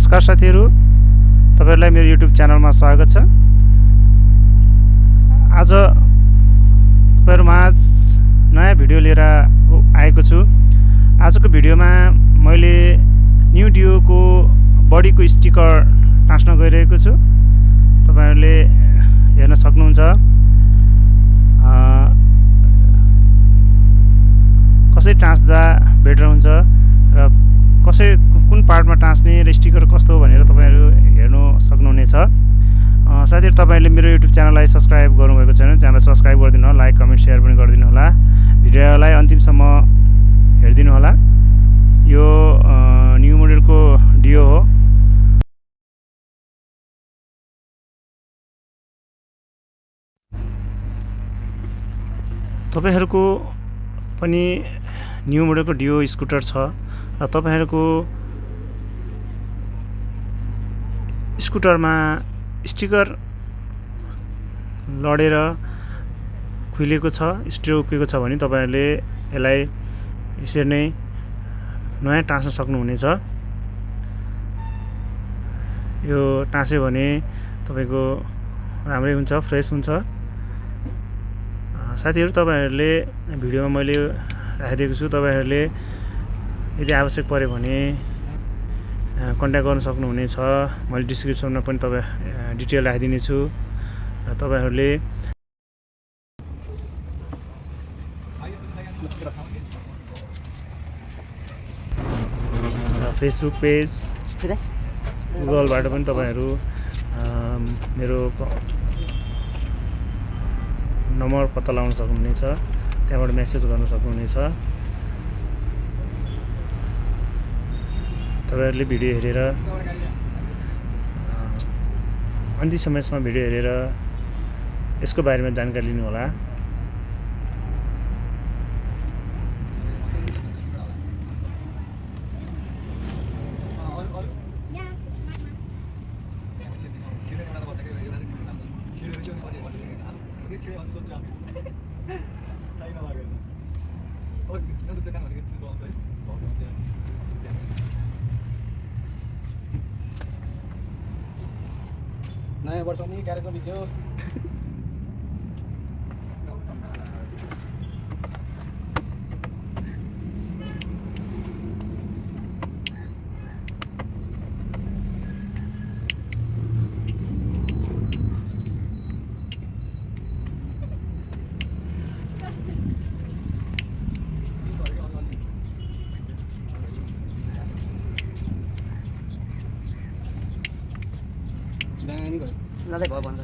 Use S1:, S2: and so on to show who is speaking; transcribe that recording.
S1: नमस्कार साथीहरू, तपाईहरुलाई मेरो YouTube च्यानलमा स्वागत छ। आज तपाईहरुमाझ नयाँ भिडियो लिएर आएको छु। आजको भिडियोमा मैले न्यू डियोको बडीको स्टिकर टाँच्न गइरहेको छु। तपाईहरुले हेर्न सक्नुहुन्छ कसरी टाँच्दा बेटर हुन्छ र कसरी कुन पार्टमा टाँच्ने र स्टिकर कस्तो हो भनेर तपाईहरु हेर्न सक्नुहुनेछ। साथीहरु, तपाईहरुले मेरो YouTube च्यानललाई सब्स्क्राइब गर्नुभएको छैन, च्यानललाई सब्स्क्राइब गरिदिनु होला, लाइक कमेन्ट शेयर पनि गरिदिनु होला। भिडियोलाई अन्तिमसम्म हेर्दिनु होला। यो न्यू मोडलको डियो हो। तपाईहरुको पनि न्यू मोडलको डियो स्कुटर छ र तपाईहरुको स्कुटरमा स्टिकर लडेर खुलेको छ, स्टिकर उक्केको छ भने तपाईहरुले यसलाई यसरी नै नयाँ टाँच्न सक्नुहुनेछ। यो टाँच्यो भने तपाईको राम्रै हुन्छ, फ्रेश हुन्छ। साथीहरु, तपाईहरुले भिडियोमा मैले राखिदिएको छु। तपाईहरुले यदि आवश्यक पर्यो भने कन्ट्याक्ट गर्न सक्नुहुनेछ। मैले डिस्क्रिप्सनमा पनि डिटेल राखिदिने छु। र तपाईहरुले फेसबुक पेज, गुगलबाट पनि तपाईहरु मेरो नम्बर पत्ता लगाउन सक्नुहुनेछ, त्यहाँबाट मेसेज गर्न सक्नुहुनेछ। तपाईहरुले भिडियो हेरेर अन्तिम समयसम्म भिडियो हेरेर यसको बारेमा जानकारी लिनु होला।
S2: नयाँ वर्ष नि कार्यक्रम भिडियो दामी भयो।
S3: नदै भयो भन्दा